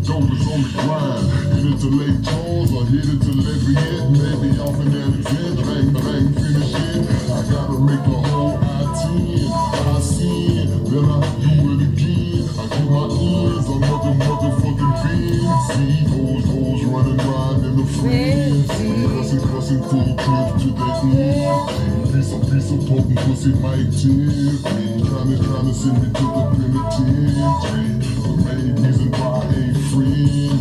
shoulders on the grind. Headed to Lake Charles or headed to Lafayette. Maybe off in Alexandria, I ain't finished yet. I gotta make the whole I-10. I sin, then I do it again. I get my ends, another motherfucking fancy. Hoes running wild in the frenzy. Cussing full clips to the end. Piece of potent pussy might tempt me. Trying to send me to the penitentiary. The main reason why I ain't friendly.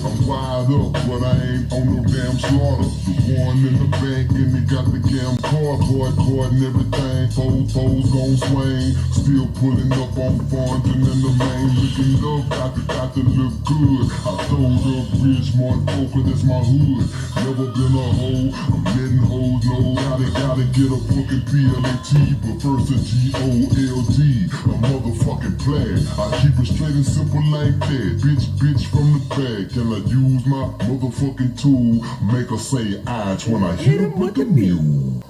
I'm wired up, but I ain't on no damn slaughter. The one in the bank and he got the damn card and everything. Foes gon' swing. Still pulling up on Farmington in the main. Looking up, got to look good. I throwed up Ridgemont, Poker, that's my hood. Never been a hoe, I'm letting hoes know. Gotta get a fucking PLAT, but first a GOLD. A motherfucking plan. I keep it straight and simple like that. Bitch from the back. Can I use my motherfucking tool? Make her say ouch when I hit him with the mule.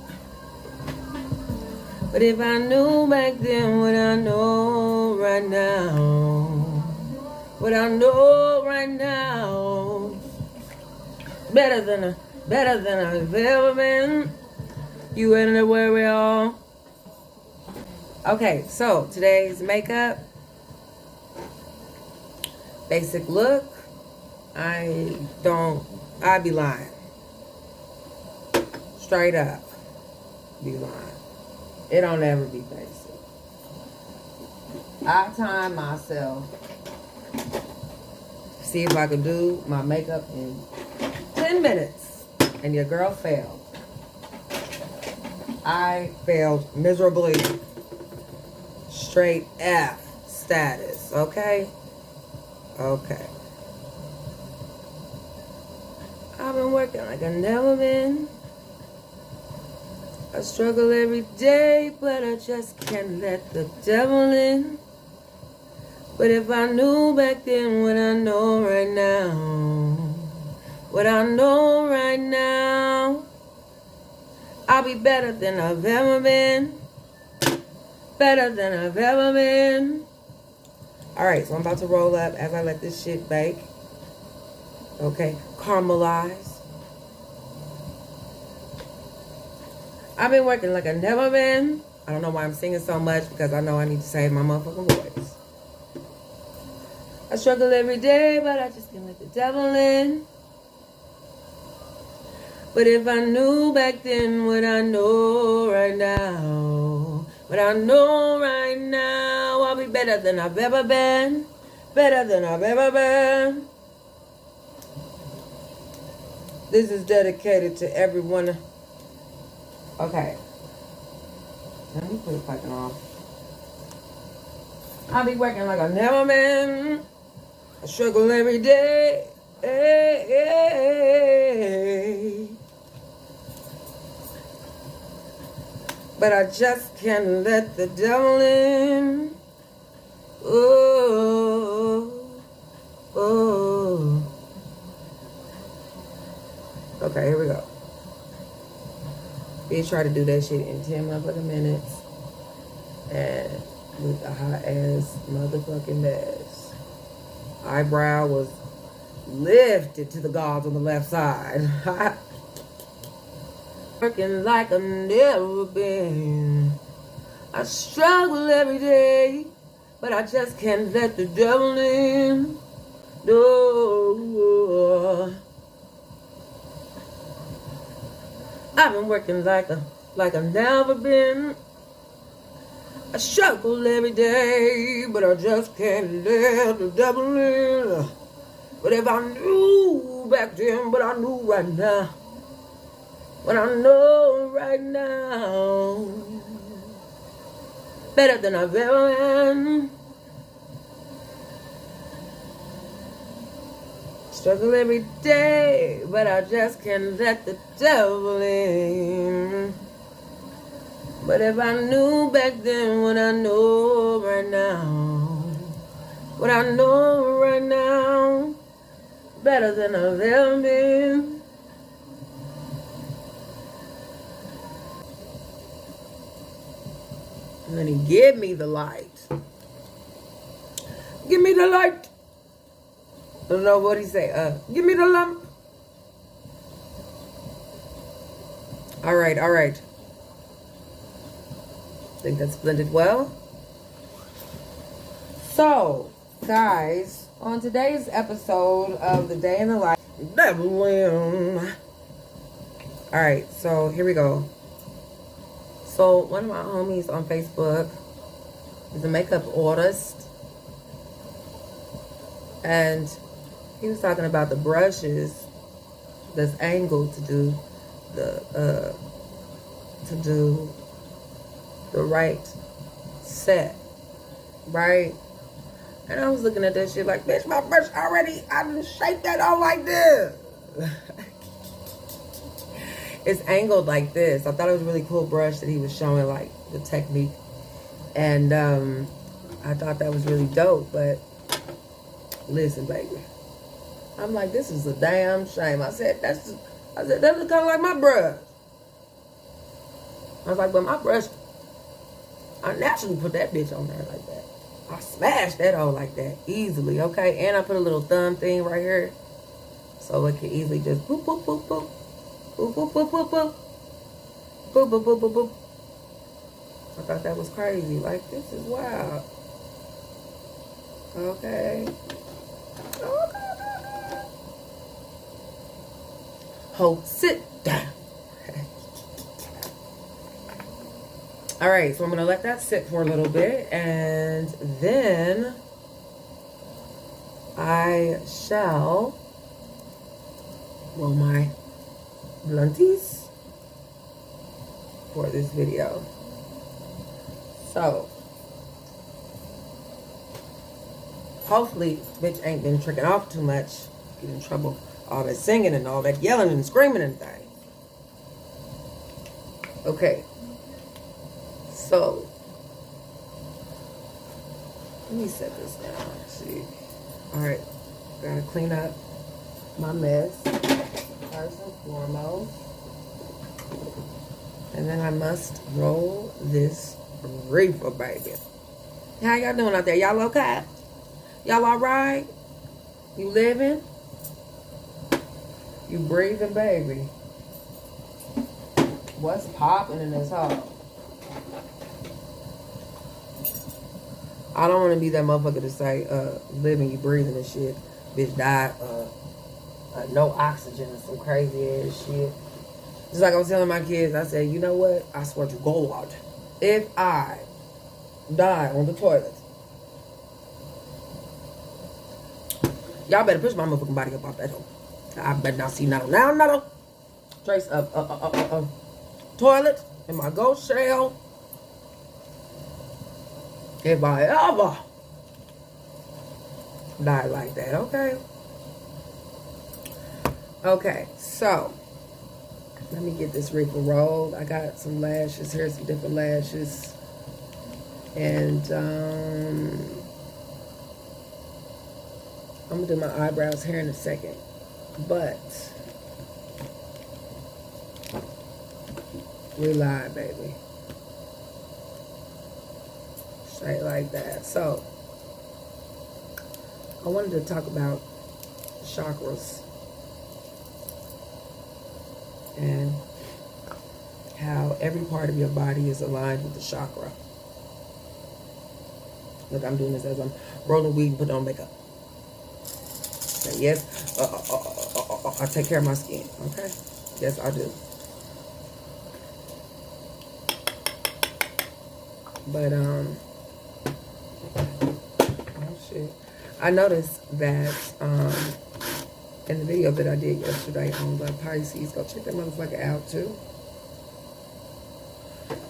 But if I knew back then what I know right now, what I know right now, better than I've ever been. You in the where we all. Okay, so today's makeup, basic look. I be lying. Straight up, be lying. It don't ever be basic. I time myself. See if I could do my makeup in 10 minutes. And your girl failed. I failed miserably. Straight F status. Okay? Okay. I've been working like I've never been. I struggle every day, but I just can't let the devil in. But if I knew back then what I know right now, what I know right now, I'll be better than I've ever been. Better than I've ever been. Alright, so I'm about to roll up as I let this shit bake. Okay, caramelize. I've been working like I've never been. I don't know why I'm singing so much because I know I need to save my motherfucking voice. I struggle every day, but I just can't let the devil in. But if I knew back then what I know right now, what I know right now, I'll be better than I've ever been. Better than I've ever been. This is dedicated to everyone. Okay. Let me put it fucking off. I'll be working like I've never been. I struggle every day. Hey, hey. But I just can't let the devil in. Oh, oh. Okay, here we go. Bitch try to do that shit in 10 motherfucking minutes. And with a hot ass motherfucking mess. Eyebrow was lifted to the gods on the left side. Working like I've never been. I struggle every day, but I just can't let the devil in. No. I've been working like I've never been. I struggle every day, but I just can't let the devil in. But if I knew back then what I knew right now, what I know right now, better than I've ever been. Struggle every day, but I just can't let the devil in. But if I knew back then what I know right now, what I know right now, better than I've ever been. Honey, give me the light. Give me the light. I don't know what he say. Give me the lump. All right, all right. I think that's blended well. So, guys, on today's episode of The Day in the Life, Grwm. All right, so here we go. So, one of my homies on Facebook is a makeup artist, and he was talking about the brushes that's angled to do the right set, right? And I was looking at that shit like, bitch, my brush already, I done shaped that all like this. It's angled like this. I thought it was a really cool brush that he was showing, like, the technique. And I thought that was really dope, but listen, baby. I'm like, this is a damn shame. I said, that looks kind of like my brush. I was like, but my brush, I naturally put that bitch on there like that. I smashed that all like that easily, okay? And I put a little thumb thing right here so it can easily just boop, boop, boop, boop. Boop, boop, boop, boop, boop. Boop, boop, boop, boop, boop. I thought that was crazy. Like, this is wild. Okay. Okay. Hold, sit down. All right, so I'm going to let that sit for a little bit, and then I shall roll my blunties for this video. So, hopefully, bitch ain't been tricking off too much, get in trouble, all that singing and all that yelling and screaming and things. Okay. So, let me set this down. See. Alright. Gotta clean up my mess first and foremost. And then I must roll this reefer, baby. How y'all doing out there? Y'all okay? Y'all alright? You living? You breathing, baby? What's popping in this hole? I don't want to be that motherfucker to say, living, you breathing and shit. Bitch died, no oxygen and some crazy ass shit. Just like I was telling my kids, I said, you know what? I swear to God, if I die on the toilet, y'all better push my motherfucking body up off that hole. I better not see no trace of toilet in my ghost shell. If I ever die like that, okay? Okay, so let me get this reefer rolled. I got some lashes here, some different lashes. And I'm gonna do my eyebrows here in a second. But we live, baby. Straight like that. So I wanted to talk about chakras and how every part of your body is aligned with the chakra. Look, I'm doing this as I'm rolling weed and putting on makeup. Okay, yes, I take care of my skin, okay? Yes, I do. But, oh shit. I noticed that, in the video that I did yesterday on the Pisces, go check that motherfucker out too.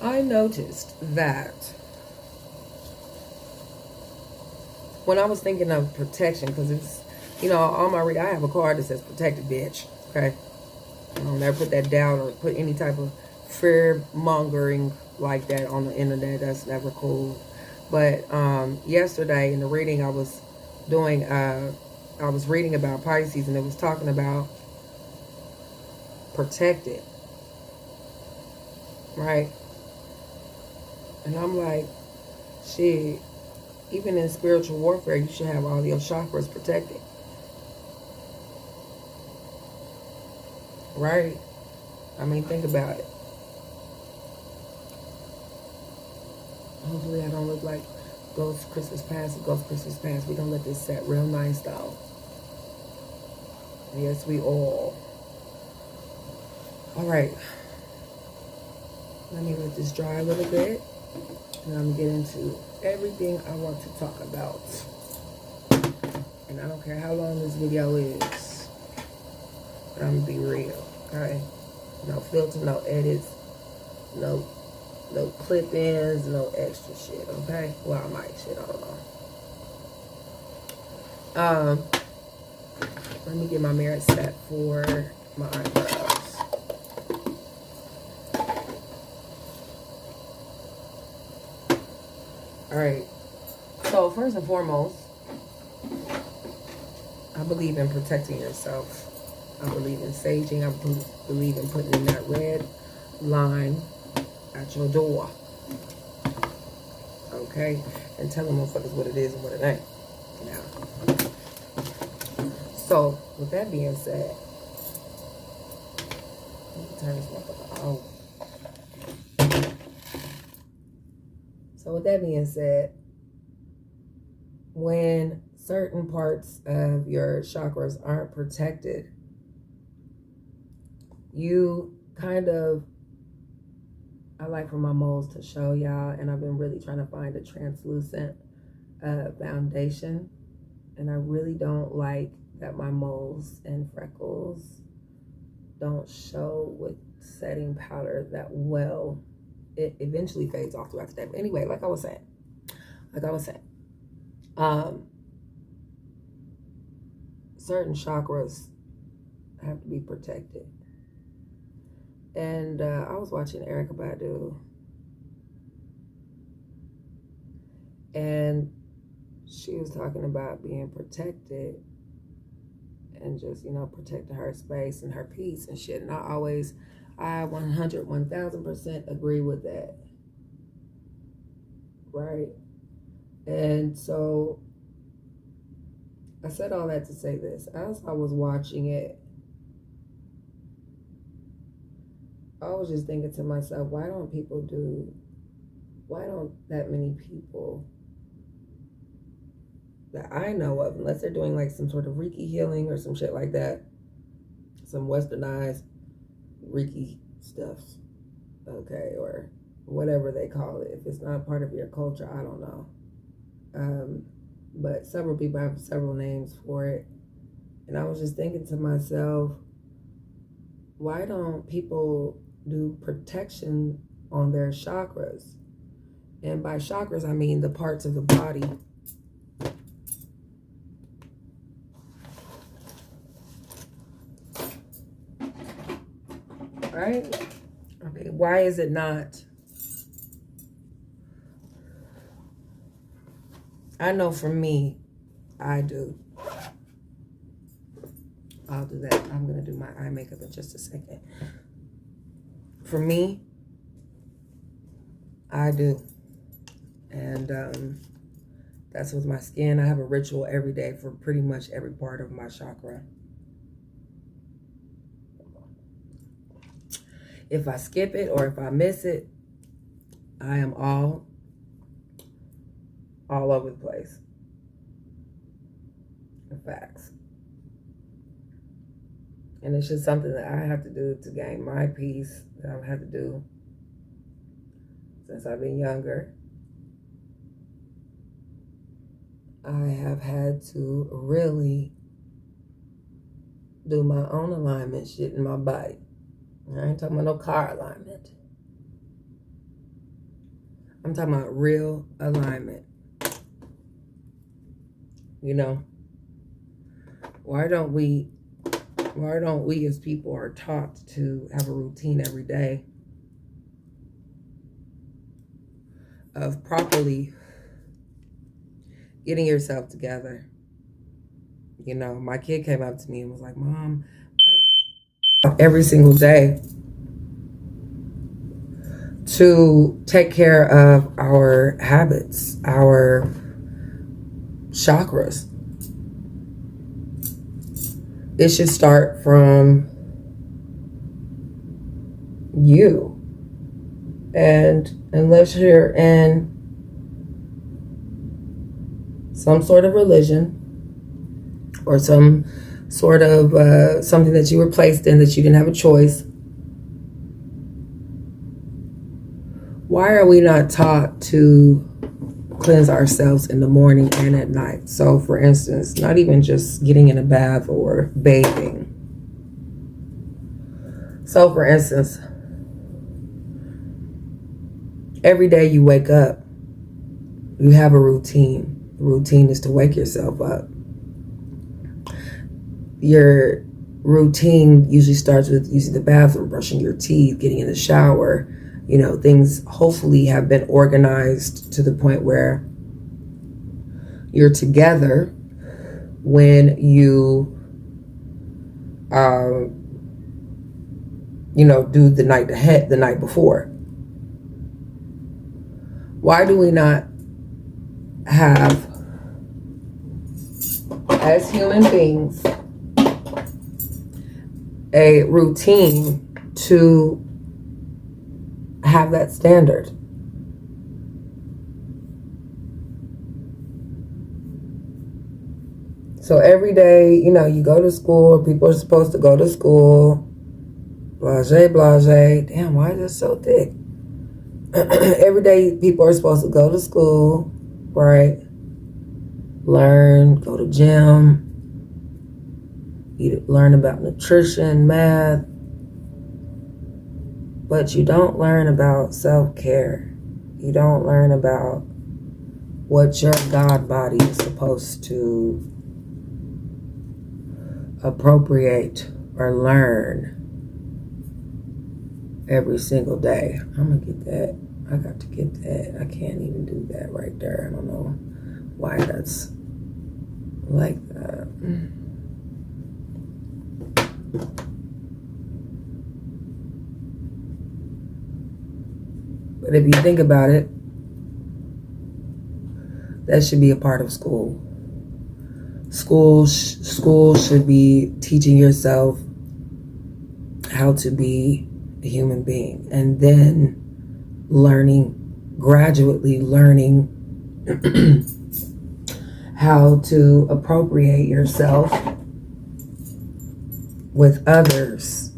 I noticed that when I was thinking of protection, because it's, you know, on my I have a card that says protected bitch, okay? I don't never put that down or put any type of fear mongering like that on the internet. That's never cool. But yesterday in the reading I was doing, I was reading about Pisces, and it was talking about protected, right? And I'm like, shit, even in spiritual warfare, you should have all your chakras protected. right? I mean, think about it. Hopefully I don't look like Ghost Christmas Past. Ghost Christmas Past. We're going to let this set real nice, though. Yes, we all. All right. Let me let this dry a little bit. And I'm going to get into everything I want to talk about. And I don't care how long this video is. But I'm going to be real. Okay? No filter, no edits, no clip-ins, no extra shit, okay? Well, I might shit, I don't know. Let me get my mirror set for my eyebrows. Alright, so first and foremost, I believe in protecting yourself. I believe in saging. I believe in putting in that red line at your door. Okay? And telling motherfuckers what it is and what it ain't. Now. So, with that being said, let me turn this motherfucker off. So, with that being said, when certain parts of your chakras aren't protected, you kind of, I like for my moles to show y'all, and I've been really trying to find a translucent foundation, and I really don't like that my moles and freckles don't show with setting powder that well. It eventually fades off throughout the day. But anyway, like I was saying, certain chakras have to be protected. And I was watching Erykah Badu, and she was talking about being protected and just, you know, protecting her space and her peace and shit. And I 1000% agree with that. Right? And so I said all that to say this. As I was watching it, I was just thinking to myself, why don't that many people that I know of, unless they're doing like some sort of Reiki healing or some shit like that, some westernized Reiki stuff, okay, or whatever they call it. If it's not a part of your culture, I don't know. But several people have several names for it. And I was just thinking to myself, why don't people do protection on their chakras? And by chakras, I mean the parts of the body. Right? Okay, why is it not? I know for me, I do. I'll do that. I'm going to do my eye makeup in just a second. For me, I do. And that's with my skin. I have a ritual every day for pretty much every part of my chakra. If I skip it or if I miss it, I am all over the place. The facts. And it's just something that I have to do to gain my peace, that I've had to do since I've been younger. I have had to really do my own alignment shit in my body. I ain't talking about no car alignment. I'm talking about real alignment. You know, why don't we as people are taught to have a routine every day of properly getting yourself together? You know, my kid came up to me and was like, Mom, every single day to take care of our habits, our chakras. It should start from you. And unless you're in some sort of religion or some sort of something that you were placed in that you didn't have a choice, why are we not taught to cleanse ourselves in the morning and at night? So, for instance, not even just getting in a bath or bathing. So, for instance, every day you wake up, you have a routine. The routine is to wake yourself up. Your routine usually starts with using the bathroom, brushing your teeth, getting in the shower. You know, things hopefully have been organized to the point where you're together when you, do the night before. Why do we not have, as human beings, a routine to have that standard? So every day, you go to school, people are supposed to go to school, blase, blase. Damn, why is this so thick? Every day, people are supposed to go to school, right? Learn, go to gym, learn about nutrition, math. But you don't learn about self-care. You don't learn about what your God body is supposed to appropriate or learn every single day. I'm going to get that. I got to get that. I can't even do that right there. I don't know why that's like that. But if you think about it, that should be a part of school. School should be teaching yourself how to be a human being, and then gradually learning how to appropriate yourself with others.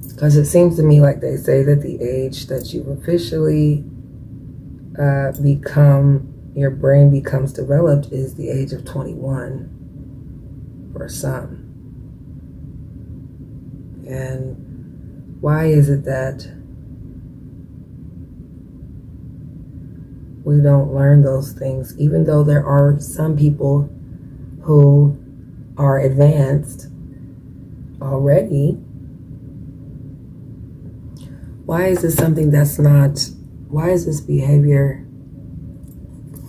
Because it seems to me like they say that the age that you officially your brain becomes developed is the age of 21 for some. And why is it that we don't learn those things, even though there are some people who are advanced already? Why is this something why is this behavior,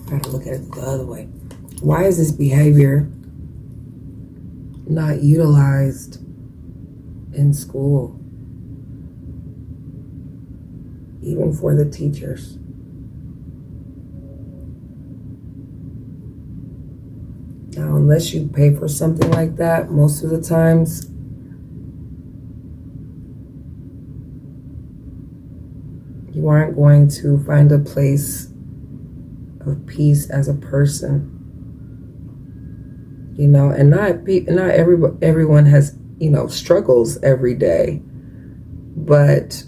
I gotta look at it the other way. Why is this behavior not utilized in school? Even for the teachers. Now, unless you pay for something like that, most of the times, you aren't going to find a place of peace as a person. And not everyone has, struggles every day. But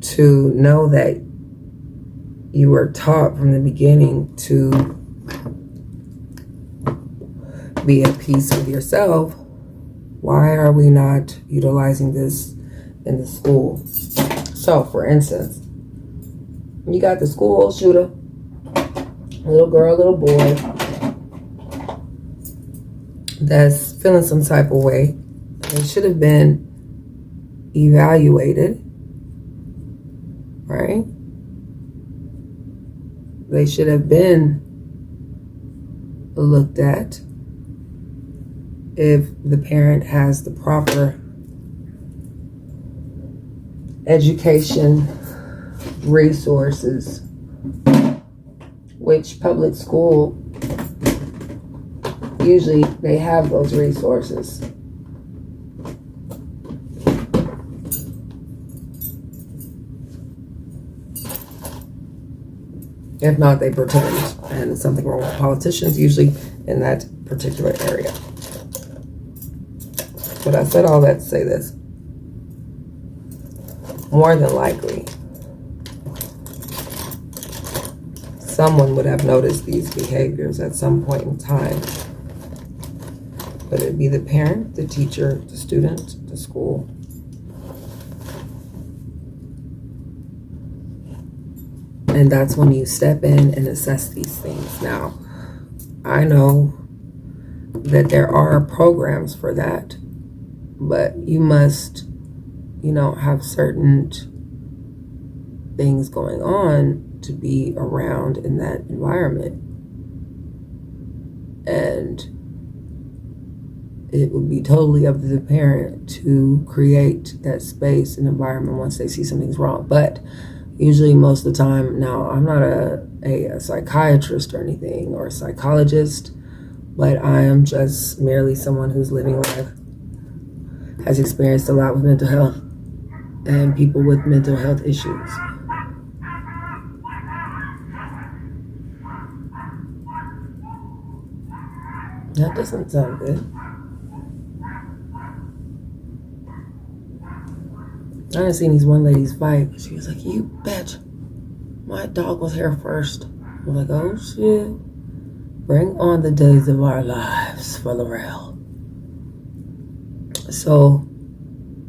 to know that you were taught from the beginning to be at peace with yourself, why are we not utilizing this in the school? So, for instance, you got the school shooter, little girl, little boy, that's feeling some type of way. They should have been evaluated, right? They should have been looked at if the parent has the proper education resources, which public school, usually they have those resources. If not, they pretend. And there's something wrong with politicians, usually in that particular area. But I said all that to say this. More than likely, someone would have noticed these behaviors at some point in time. Whether it be the parent, the teacher, the student, the school. And that's when you step in and assess these things. Now, I know that there are programs for that, but you must, have certain things going on to be around in that environment. And it would be totally up to the parent to create that space and environment once they see something's wrong. But usually most of the time, now I'm not a psychiatrist or anything, or a psychologist, but I am just merely someone who's living life, has experienced a lot with mental health and people with mental health issues. That doesn't sound good. I done seen these one ladies fight. She was like, "You bitch, my dog was here first." I'm like, "Oh shit. Bring on the days of our lives for Laurelle." So,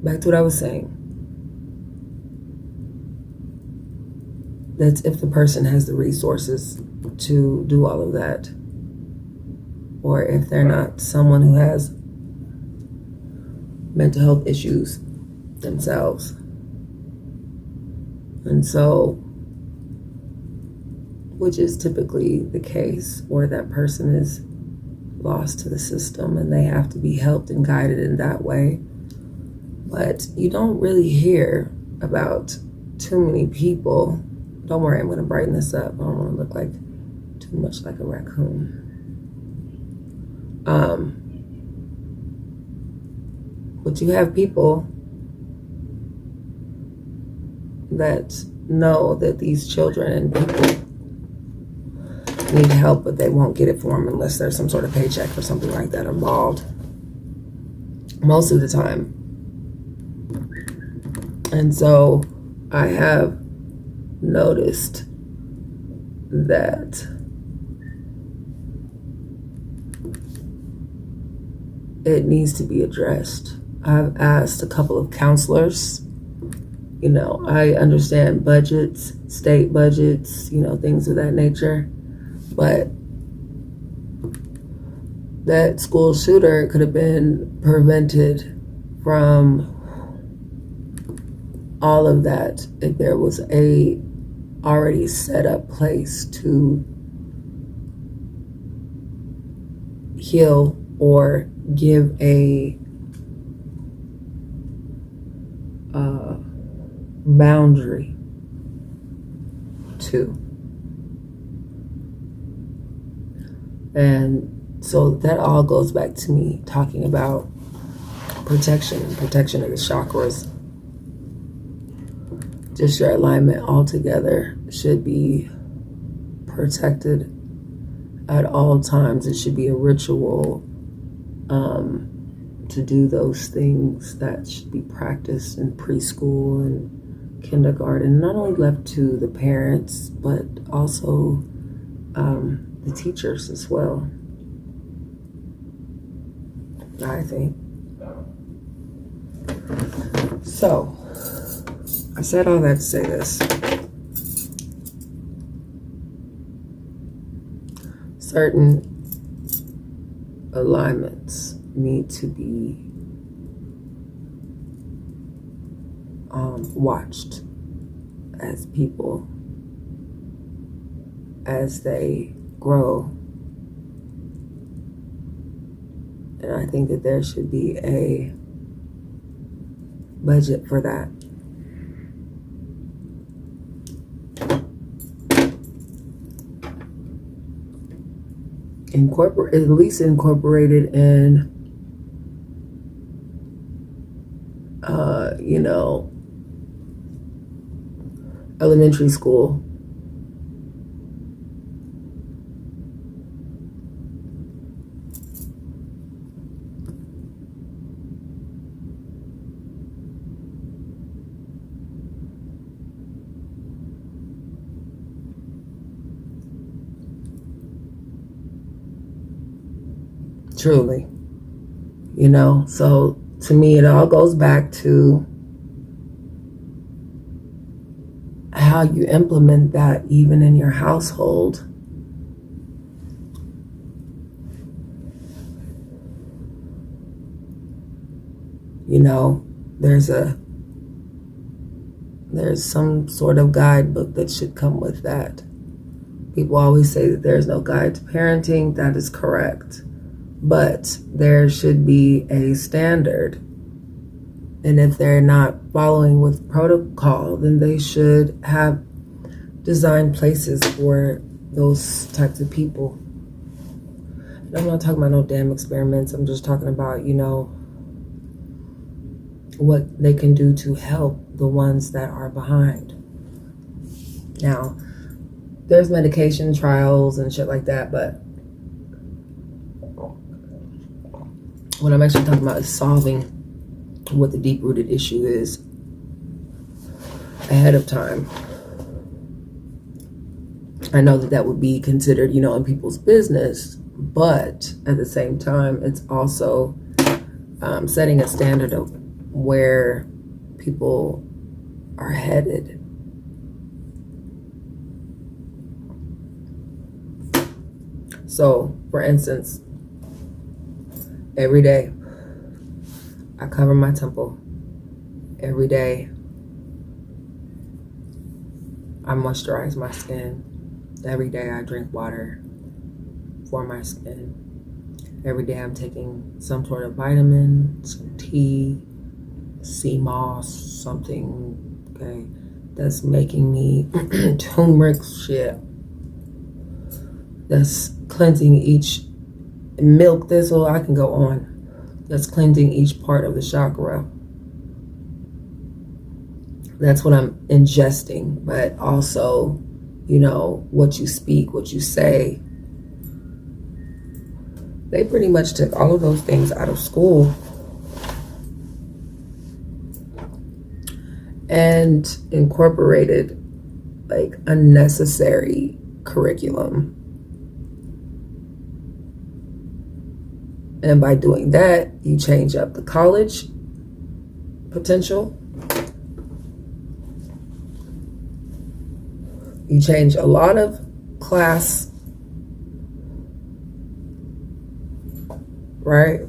back to what I was saying. That's if the person has the resources to do all of that. Or if they're not someone who has mental health issues themselves. And so, which is typically the case, or that person is lost to the system and they have to be helped and guided in that way. But you don't really hear about too many people. Don't worry, I'm going to brighten this up. I don't want to look like too much like a raccoon. But you have people that know that these children and people need help, but they won't get it for them unless there's some sort of paycheck or something like that involved. Most of the time. And so I have noticed that it needs to be addressed. I've asked a couple of counselors. I understand budgets, state budgets, things of that nature. But that school shooter could have been prevented from all of that if there was a already set up place to heal or give a boundary to. And so that all goes back to me talking about protection of the chakras. Just your alignment altogether should be protected at all times. It should be a ritual to do those things that should be practiced in preschool and kindergarten. Not only left to the parents, but also the teachers as well, I think. So, I said all that to say this. Certain alignments need to be watched as people, as they grow. And I think that there should be a budget for that. At least incorporated in, elementary school truly, you know. So to me, it all goes back to how you implement that even in your household. You know, there's some sort of guidebook that should come with that. People always say that there's no guide to parenting. That is correct. But there should be a standard. And if they're not following with protocol, then they should have designed places for those types of people. And I'm not talking about no damn experiments. I'm just talking about, you know, what they can do to help the ones that are behind. Now, there's medication trials and shit like that, but what I'm actually talking about is solving what the deep-rooted issue is ahead of time. I know that would be considered, you know, in people's business, but at the same time, it's also setting a standard of where people are headed. So, for instance, every day I cover my temple. Every day I moisturize my skin. Every day I drink water for my skin. Every day I'm taking some sort of vitamin, some tea, sea moss, something, okay, that's making me turmeric shit, that's cleansing each milk thistle, I can go on, that's cleansing each part of the chakra. That's what I'm ingesting. But also, you know, what you speak, what you say. They pretty much took all of those things out of school and incorporated like unnecessary curriculum. And by doing that, you change up the college potential. You change a lot of class, right?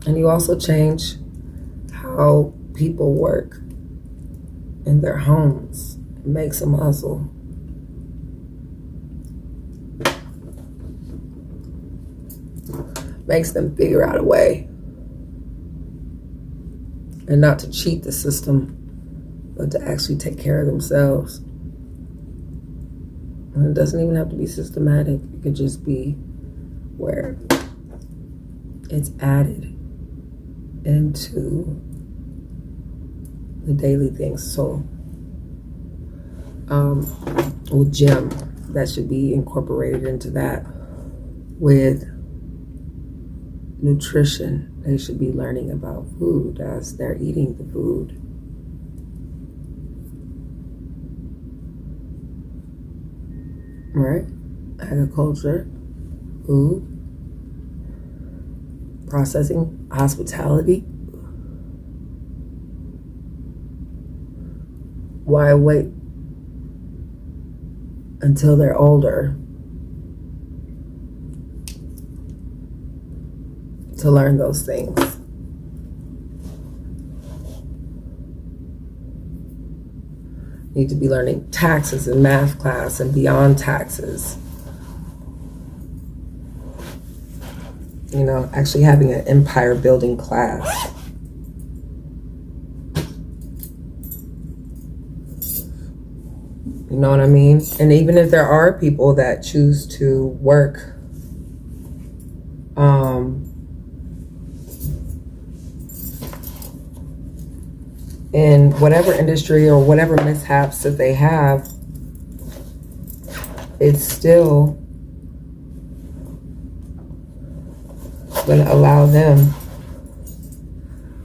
And you also change how people work in their homes. It makes them hustle. Makes them figure out a way. And not to cheat the system, but to actually take care of themselves. And it doesn't even have to be systematic. It could just be where it's added into the daily things. So, with gym, that should be incorporated into that. With nutrition, they should be learning about food as they're eating the food. Right? Agriculture, food, processing, hospitality. Why wait until they're older to learn those things? Need to be learning taxes in math class and beyond taxes. You know, actually having an empire building class. You know what I mean? And even if there are people that choose to work in whatever industry or whatever mishaps that they have, it's still going to allow them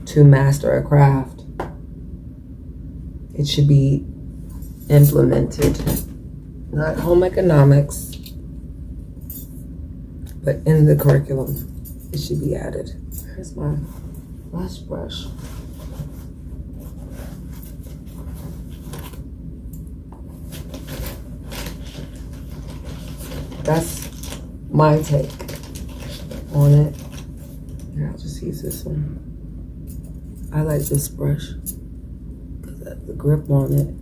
to master a craft. It should be implemented Not home economics, but in the curriculum, it should be added. Here's my blush brush. That's my take on it. Here, I'll just use this one. I like this brush because it has the grip on it.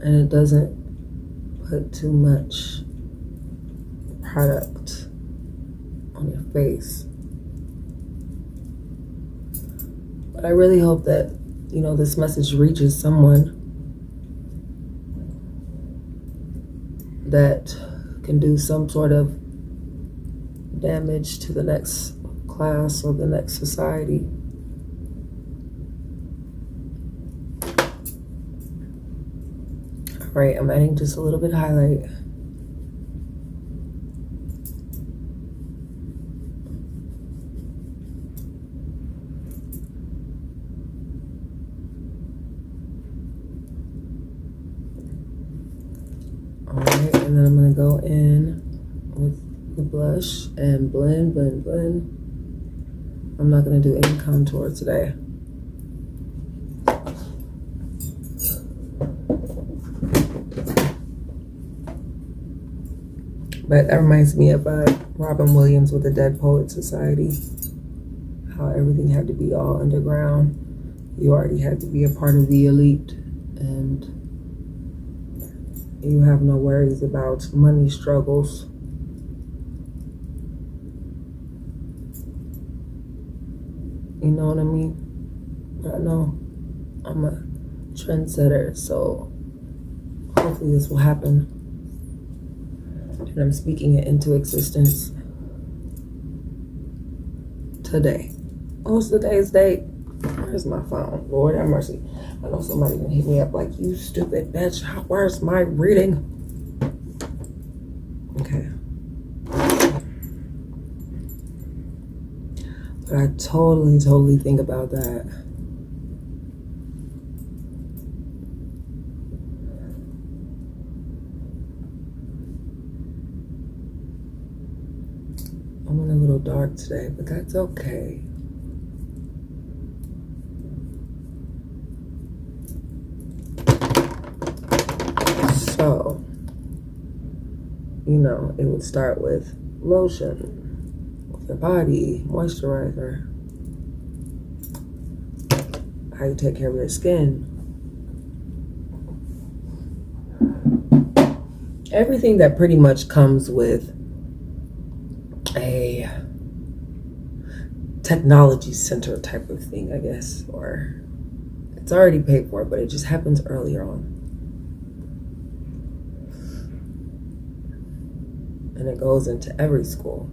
And it doesn't put too much product on your face. But I really hope that, you know, this message reaches someone that can do some sort of damage to the next class or the next society. All right, I'm adding just a little bit of highlight. All right, and then I'm gonna go in with the blush and blend, blend, blend. I'm not gonna do any contour today. But that reminds me of Robin Williams with the Dead Poets Society. How everything had to be all underground. You already had to be a part of the elite, and you have no worries about money struggles. You know what I mean? I know I'm a trendsetter, so hopefully this will happen. And I'm speaking it into existence today. What's today's date? Where's my phone? Lord have mercy. I know somebody gonna hit me up like, you stupid bitch. Where's my reading? Okay. But I totally think about that. I went a little dark today, but that's okay. So, you know, it would start with lotion, with your body, moisturizer, how you take care of your skin. Everything that pretty much comes with a technology center type of thing, I guess, or it's already paid for, but it just happens earlier on. And it goes into every school,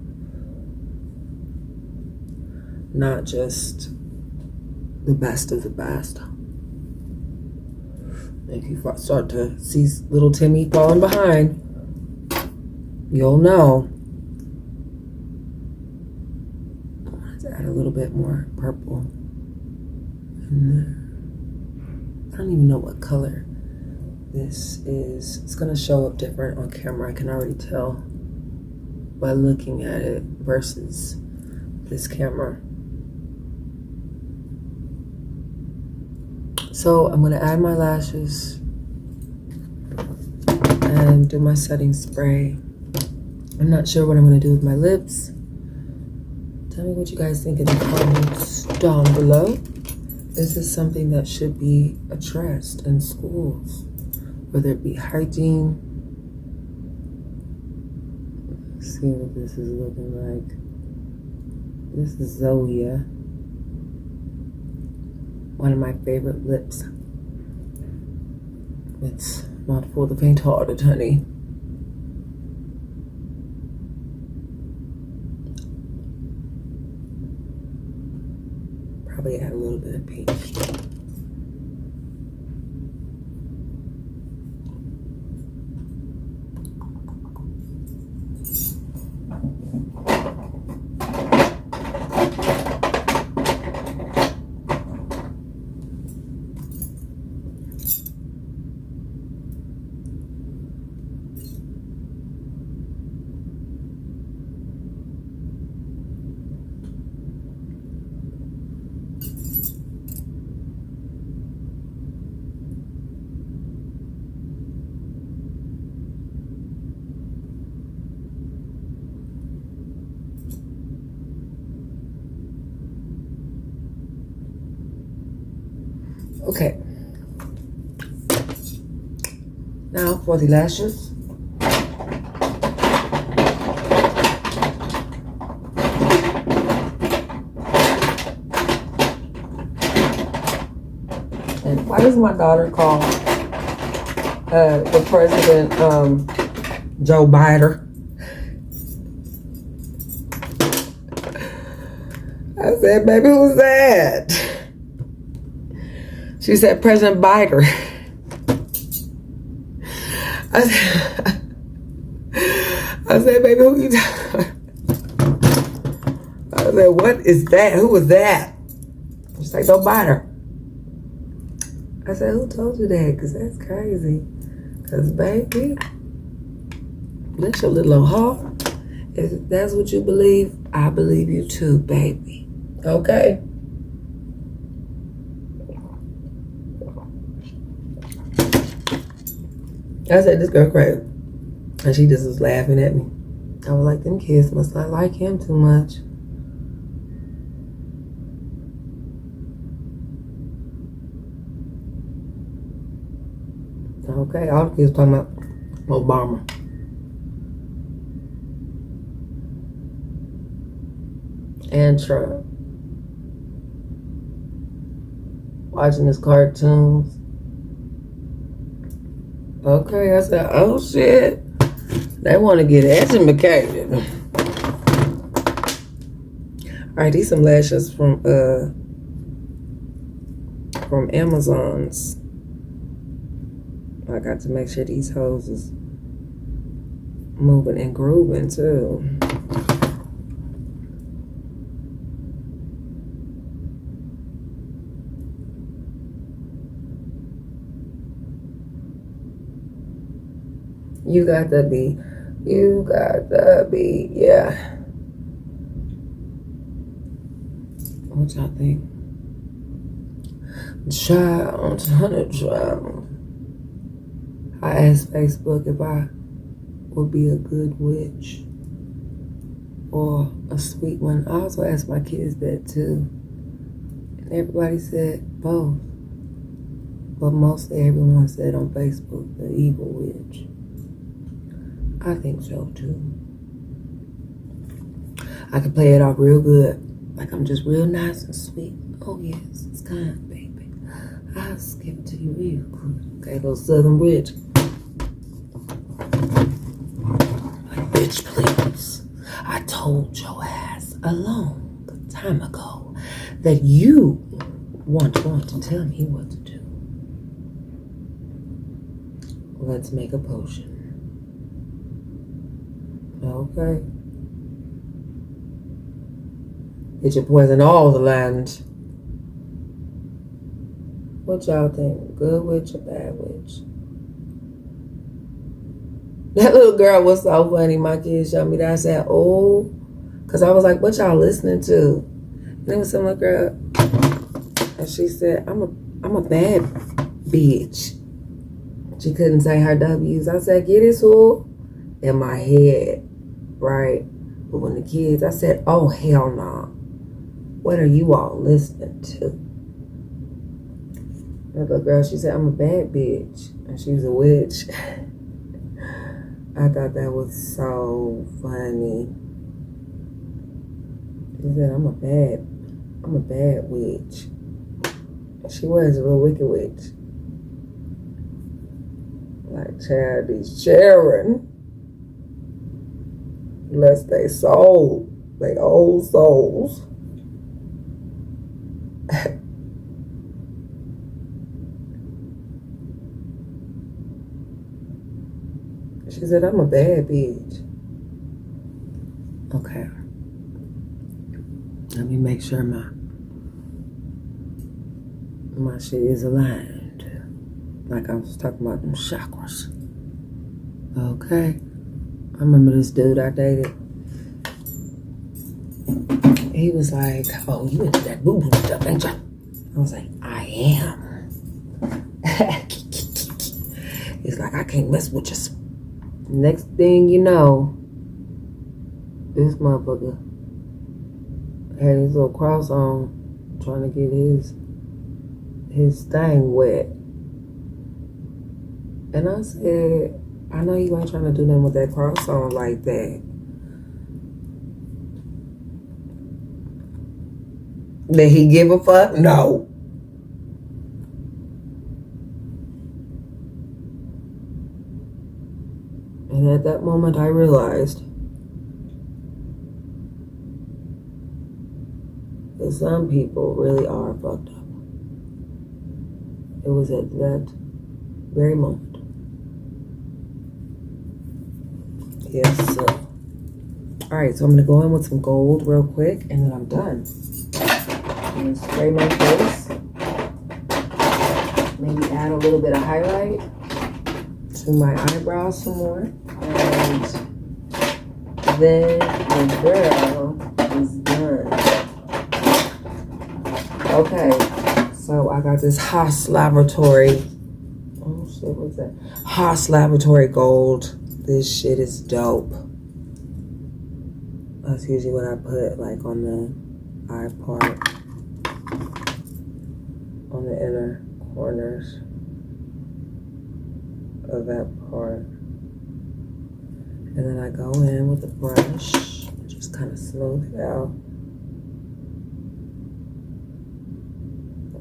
not just the best of the best. If you start to see little Timmy falling behind, you'll know. Let's add a little bit more purple in there. I don't even know what color this is. It's gonna show up different on camera. I can already tell by looking at it versus this camera. So I'm gonna add my lashes and do my setting spray. I'm not sure what I'm gonna do with my lips. Tell me what you guys think in the comments down below. Is this something that should be addressed in schools? Whether it be hygiene. Let's see what this is looking like. This is Zoya. One of my favorite lips. It's not for the faint-hearted, honey. Probably add a little bit of pink. Okay. Now for the lashes. And why does my daughter call the president Joe Biden? I said, baby, who's that? She said, President Biden. I said, baby, who you talking? I said, what is that? Who was that? She's like, don't bite her. I said, who told you that? Because that's crazy. Because, baby, that's your little heart. If that's what you believe, I believe you too, baby. Okay? I said, this girl crazy. And she just was laughing at me. I was like, them kids must not like him too much. Okay, all the kids talking about Obama. And Trump. Watching his cartoons. Okay, I said, oh shit. They want to get educated. Alright, these some lashes from Amazon's. I got to make sure these hoes is moving and grooving too. You got to be, yeah. What y'all think? Child. I asked Facebook if I would be a good witch or a sweet one. I also asked my kids that too. And everybody said both. But mostly everyone said on Facebook, the evil witch. I think so too. I can play it off real good. Like I'm just real nice and sweet. Oh yes, it's kind, baby. I'll just give it to you real good. Okay, little Southern witch. Like, bitch, please. I told your ass a long time ago that you weren't going to tell me what to do. Let's make a potion. Okay. It should poison all the land. What y'all think? Good witch or bad witch? That little girl was so funny. My kids showed me that. I said, oh. Because I was like, what y'all listening to? And there was some little girl. And she said, I'm a bad bitch. She couldn't say her W's. I said, get it, so in my head. Right? But when the kids, I said, oh, hell no. What are you all listening to? That little girl, she said, I'm a bad bitch. And she was a witch. I thought that was so funny. She said, I'm a bad witch. She was a little wicked witch. Like charity's sharing. Lest they sold they old souls. She said, I'm a bad bitch. Okay. Let me make sure my shit is aligned. Like I was talking about them chakras. Okay. I remember this dude I dated. He was like, oh, you into that boo-boo stuff, ain't you? I was like, I am. He's like, I can't mess with you. Next thing you know, this motherfucker had his little cross on, trying to get his thing wet. And I said, I know you ain't trying to do nothing with that cross on like that. Did he give a fuck? No. And at that moment I realized that some people really are fucked up. It was at that very moment. Yes, sir. Alright, so I'm gonna go in with some gold real quick and then I'm done. I'm gonna spray my face. Maybe add a little bit of highlight to my eyebrows some more. And then the girl is done. Okay, so I got this Haas Laboratory. Oh shit, what's that? Haas Laboratory Gold. This shit is dope. That's usually what I put like on the eye part, on the inner corners of that part. And then I go in with a brush, just kind of smooth it out.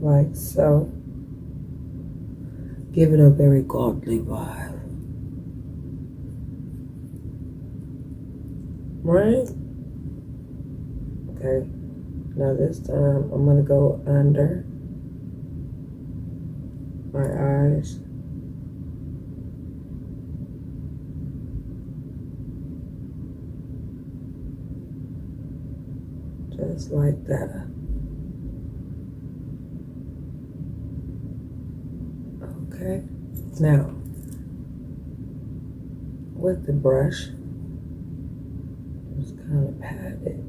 Like so. Give it a very godly vibe. Right? Okay. Now this time I'm gonna go under my eyes. Just like that. Okay. Now, with the brush, just kind of pat it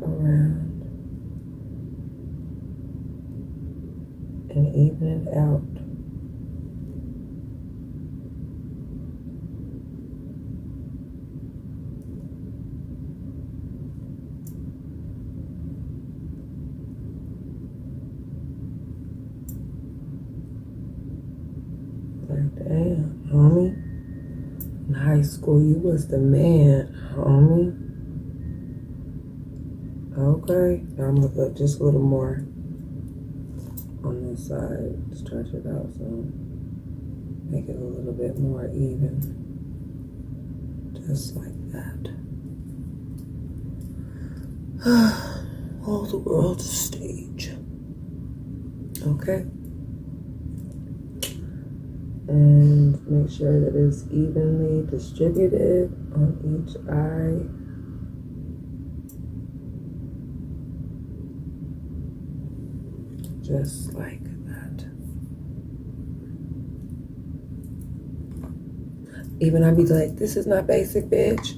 around and even it out. Like, damn, homie. In high school, you was the man, homie. Okay, now I'm gonna put just a little more on this side. Stretch it out some. Make it a little bit more even. Just like that. All the world's a stage. Okay. And make sure that it's evenly distributed on each eye. Just like that. Even I'd be like, this is not basic, bitch.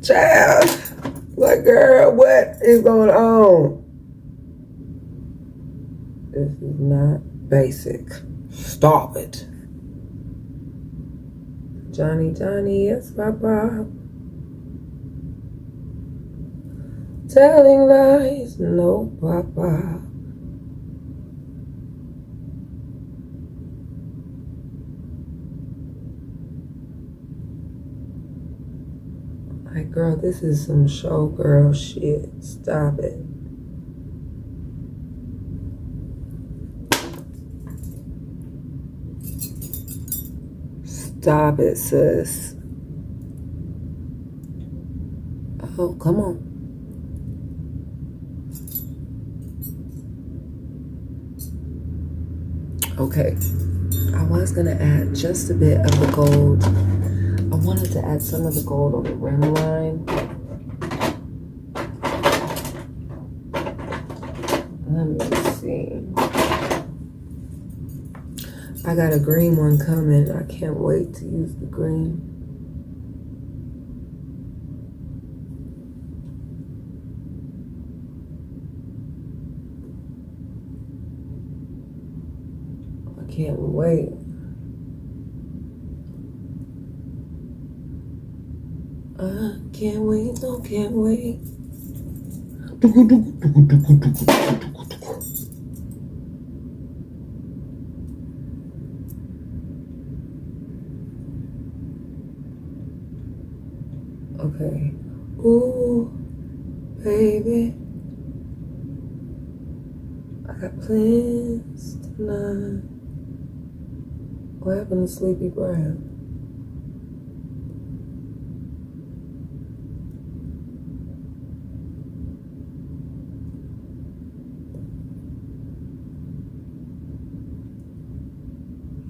Child, like, girl, what is going on? This is not basic. Stop it. Johnny, Johnny, yes, Papa. Telling lies, no, Papa. Like, girl, this is some showgirl shit. Stop it. Stop it, sis. Oh, come on. Okay. I was going to add just a bit of the gold. I wanted to add some of the gold on the rim line. Let me see. I got a green one coming. I can't wait to use the green. I can't wait. I can't wait, no, can't wait. Okay. Ooh, baby. I got plans tonight. What happened to Sleepy Brown?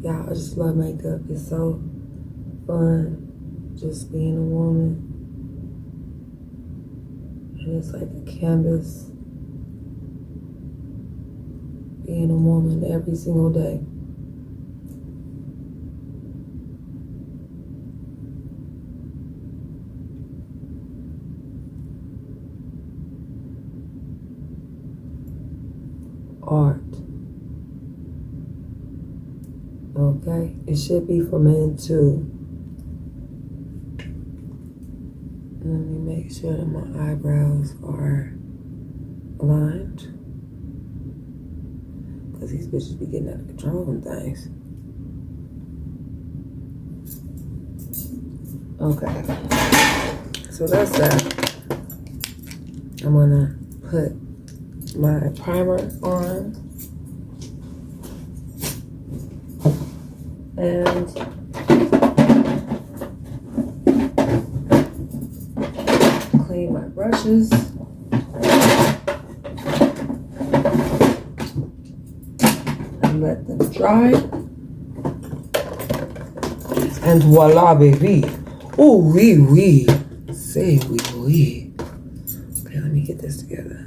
Y'all, I just love makeup. It's so fun just being a woman. And it's like a canvas. Being a woman every single day. Art. Okay, it should be for men too. Let me make sure that my eyebrows are aligned. Because these bitches be getting out of control and things. Okay, so that's that. I'm gonna put my primer on. And clean my brushes. And let them dry. And voila, baby. Oh, oui, oui. Say oui, oui. Okay, let me get this together.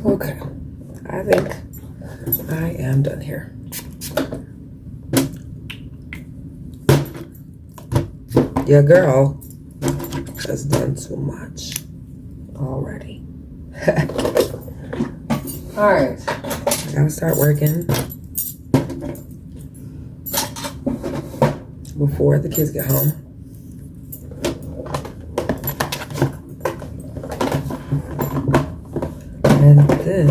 Okay, I think I am done here. Your girl has done too much already. All right, I gotta start working before the kids get home. And then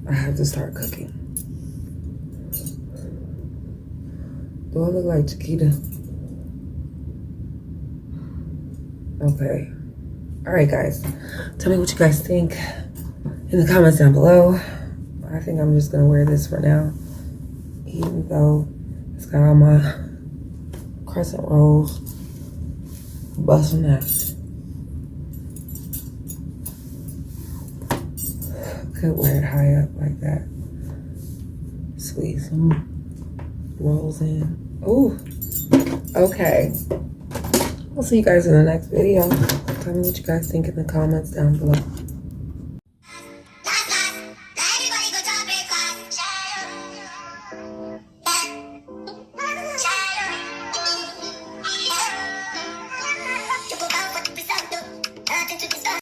I have to start cooking. Do I look like Chiquita? Okay. All right, guys. Tell me what you guys think in the comments down below. I think I'm just gonna wear this for now, even though it's got all my crescent rolls busting out. Could wear it high up like that. Squeeze some rolls in. Ooh. Okay. I'll see you guys in the next video. Tell me what you guys think in the comments down below.